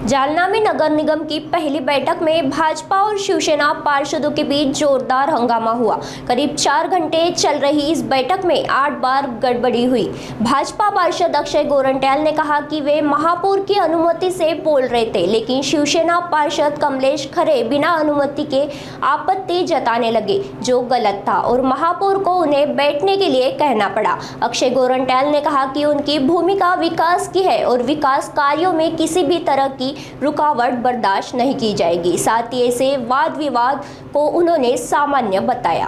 जालना में नगर निगम की पहली बैठक में भाजपा और शिवसेना पार्षदों के बीच जोरदार हंगामा हुआ। करीब 4 घंटे चल रही इस बैठक में 8 बार गड़बड़ी हुई। भाजपा पार्षद अक्षय गोरंट्याल ने कहा कि वे महापौर की अनुमति से बोल रहे थे, लेकिन शिवसेना पार्षद कमलेश खरे बिना अनुमति के आपत्ति जताने लगे, जो गलत था और महापौर को उन्हें बैठने के लिए कहना पड़ा। अक्षय गोरंट्याल ने कहा कि उनकी भूमिका विकास की है और विकास कार्यों में किसी भी तरह की रुकावट बर्दाश्त नहीं की जाएगी। साथ ही ऐसे वाद विवाद को उन्होंने सामान्य बताया।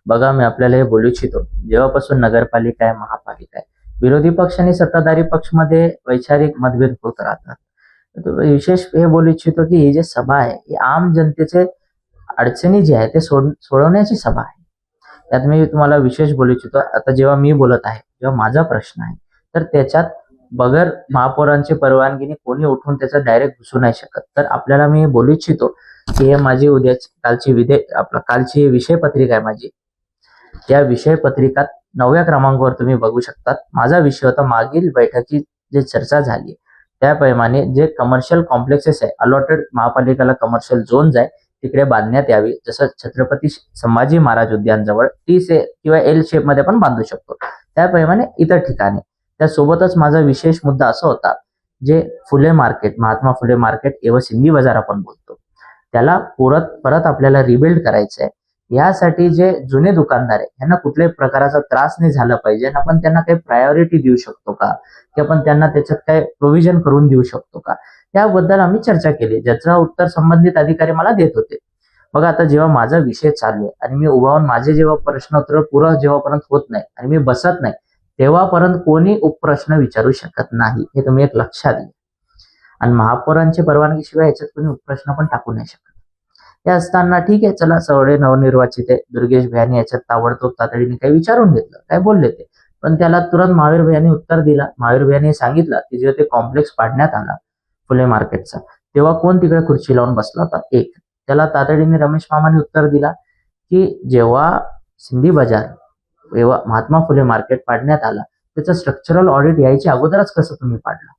बघा, मी आपल्याला हे बोलू इच्छितो, जेव्हापासून नगरपालिका आहे, महापालिका आहे, विरोधी पक्ष आणि सत्ताधारी पक्षमध्ये वैचारिक मतभेद होत राहतात. तर विशेष हे बोलू इच्छितो की ही जी सभा आहे ही आम जनतेचे अडचणी जी आहे ते सोडवण्याची सभा आहे. त्यात मी तुम्हाला विशेष बोलू इच्छितो, आता जेव्हा मी बोलत आहे, जेव्हा माझा प्रश्न आहे, तर त्याच्यात बगर महापौरांची परवानगीने कोणी उठून त्याचा डायरेक्ट घुसू नाही शकत. तर आपल्याला मी बोलू इच्छितो की हे माझी कालची विषय पत्रिका आहे माझी. त्या विषय पत्रिकात 9व्या क्रमांकावर तुम्ही बघू शकतात. माझा विषय होता मागील बैठकीत जे चर्चा झाली त्याप्रमाणे जे कमर्शियल कॉम्प्लेक्सेस आहे, अलॉटेड महापालिकेला कमर्शियल झोन आहे तिकडे बांधण्यात यावी. जसं छत्रपती संभाजी महाराज उद्यान जवळ टी किंवा एल शेप मध्ये पण बांधू शकतो, त्याप्रमाणे इतर ठिकाणी. त्यासोबतच माझा विशेष मुद्दा असा होता, जे फुले मार्केट, महात्मा फुले मार्केट एवं सिंधी बाजार आपण बोलतो, त्याला परत आपल्याला रिबिल्ड करायचं आहे. यासाठी जे जुने दुकानदार आहे यांना कुठल्याही प्रकारचा त्रास नाही झाला पाहिजे. आपण त्यांना काही प्रायोरिटी देऊ शकतो का, की आपण त्यांना त्याच्यात काही प्रोव्हिजन करून देऊ शकतो का, त्याबद्दल आम्ही चर्चा केली, ज्याचं उत्तर संबंधित अधिकारी मला देत होते. बघा, आता जेव्हा माझा विषय चालू आहे आणि मी उभावून माझे जेव्हा प्रश्नोत्तर पुरं जेव्हापर्यंत होत नाही आणि मी बसत नाही तेव्हापर्यंत कोणी उपप्रश्न विचारू शकत नाही, हे तुम्ही एक लक्षात घ्या. आणि महापौरांची परवानगीशिवाय याच्यात कोणी उपप्रश्न पण टाकू नाही शकत. हे असताना ठीक आहे, चला सवडे नवनिर्वाचित आहे दुर्गेश भैयानी याच्यात ताबडतोब तातडीने काही विचारून घेतलं, काय बोलले ते, पण त्याला तुरंत महावीर भैयानी उत्तर दिला. महावीर भैयानी सांगितलं की जेव्हा ते कॉम्प्लेक्स पाडण्यात आला फुले मार्केटचा, तेव्हा कोण तिकडे खुर्ची लावून बसला होता, एक. त्याला तातडीने रमेश मामाने उत्तर दिला की जेव्हा सिंधी बाजार तेव्हा महात्मा फुले मार्केट पाडण्यात आला, त्याचं स्ट्रक्चरल ऑडिट यायच्या अगोदरच कसं तुम्ही पाडलं.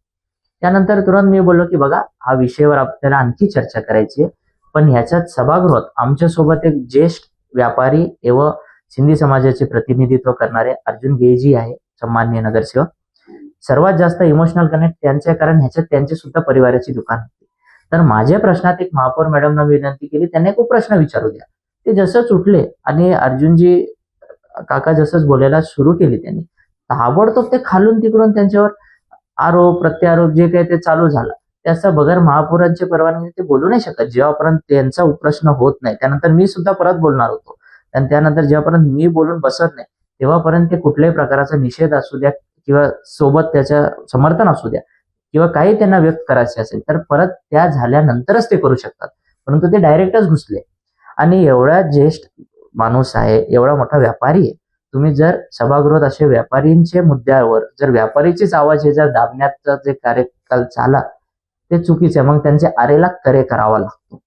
त्यानंतर तुरंत मी बोललो की बघा, हा विषयावर आपल्याला आणखी चर्चा करायची आहे, पण ह्याच्यात सभागृहात आमच्यासोबत एक ज्येष्ठ व्यापारी एवं सिंधी समाजाचे प्रतिनिधित्व करणारे अर्जुन गेजी आहे, सन्माननीय नगरसेवक. सर्वात जास्त इमोशनल कनेक्ट त्यांचे, कारण ह्याच्यात त्यांची सुद्धा परिवाराची दुकान होती. तर माझ्या प्रश्नात एक महापौर मॅडमना विनंती केली, त्यांनी एक प्रश्न विचारू द्या. ते जसंच उठले आणि अर्जुनजी काका जसंच बोलायला सुरू केली, त्यांनी ताबडतोब ते खालून तिकडून त्यांच्यावर आरोप प्रत्यारोप जे काही ते चालू झालं. त्याचा बगर महापौरांची परवानगी ते बोलू नाही शकत जेव्हापर्यंत त्यांचा उपप्रश्न होत नाही. त्यानंतर मी सुद्धा परत बोलणार होतो, आणि त्यानंतर जेव्हापर्यंत मी बोलून बसत नाही तेव्हापर्यंत ते कुठल्याही प्रकारचा निषेध असू द्या किंवा सोबत त्याच्या समर्थन असू द्या किंवा काही त्यांना व्यक्त करायचे असेल तर परत त्या झाल्यानंतरच ते करू शकतात. परंतु ते डायरेक्टच घुसले. आणि एवढा ज्येष्ठ माणूस आहे, एवढा मोठा व्यापारी आहे, तुम्ही जर सभागृहात असे व्यापारींच्या मुद्द्यावर जर व्यापारीचीच आवाज हे जर दाबण्याचा जे कार्यकाल झाला ते चुकीचे आहे. मग त्यांचे आरेला करे करावा लागतो,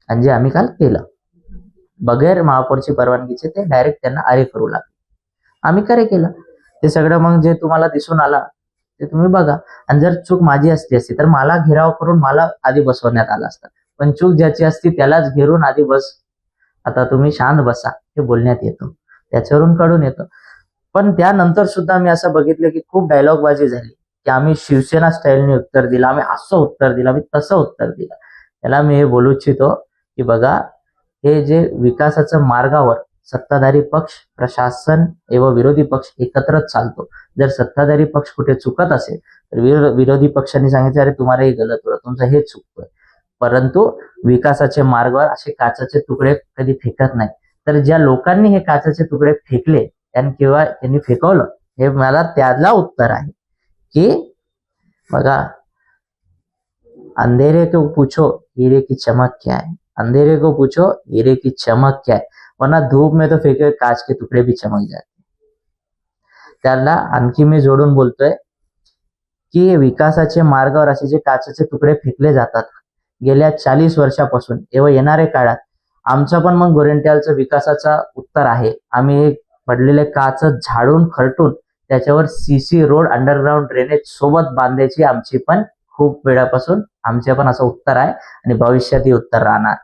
आणि जे आम्ही काल केलं बगैर महापौरची परवानगीचे ते डायरेक्ट त्यांना आरे करू लागले. आम्ही करे केलं ते सगळं. मग जे तुम्हाला दिसून आला ते तुम्ही बघा. आणि जर चूक माझी असती तर मला घेराव करून मला आधी बसवण्यात आलं असतं, पण चूक ज्याची असती त्यालाच घेरून आधी बस, आता तुम्ही शांत बसा, हे बोलण्यात येतं, त्याच्यावरून कळून येतं. पण त्यानंतर सुद्धा मी असं बघितलं की खूप डायलॉगबाजी झाली, की आम्ही शिवसेना स्टाईलने उत्तर दिलं, आम्ही असं उत्तर दिलं, आम्ही तसं उत्तर दिलं. त्याला मी हे बोलू इच्छितो की बघा, हे जे विकासाच्या मार्गावर सत्ताधारी पक्ष, प्रशासन एवं विरोधी पक्ष एकत्रच चालतो. जर सत्ताधारी पक्ष कुठे चुकत असेल तर विरोधी पक्षांनी सांगितलं अरे तुम्हाला हे गलत होतं, तुमचं हे चुकतोय. परंतु विकासाच्या मार्गावर असे काचाचे तुकडे कधी फेकत नाही. तर ज्या लोकांनी हे काचाचे तुकडे फेकले किंवा त्यांनी फेकवलं, हे मला त्याला उत्तर आहे की बघा, अंधेरे को पूछो हीरे की चमक क्या है, अंधेरे को पूछो हीरे की चमक क्या है, वरना धूप में तो फेके काच के तुकडे भी चमक जाते. त्याला आणखी मी जोडून बोलतोय की विकासाचे मार्गावर असे जे काचाचे तुकडे फेकले जातात गेल्या 40 वर्षापासून एवं येणाऱ्या काळात आमचा पण मग गोरेंट्यालचं विकासाचा उत्तर आहे. आम्ही पडलेले काच झाडून खरटून त्याच्यावर सीसी रोड, अंडरग्राउंड ड्रेनेज सोबत बांधायची आमची पण खूप वेळापासून आमचे पण असं उत्तर आहे आणि भविष्यातही उत्तर राहणार.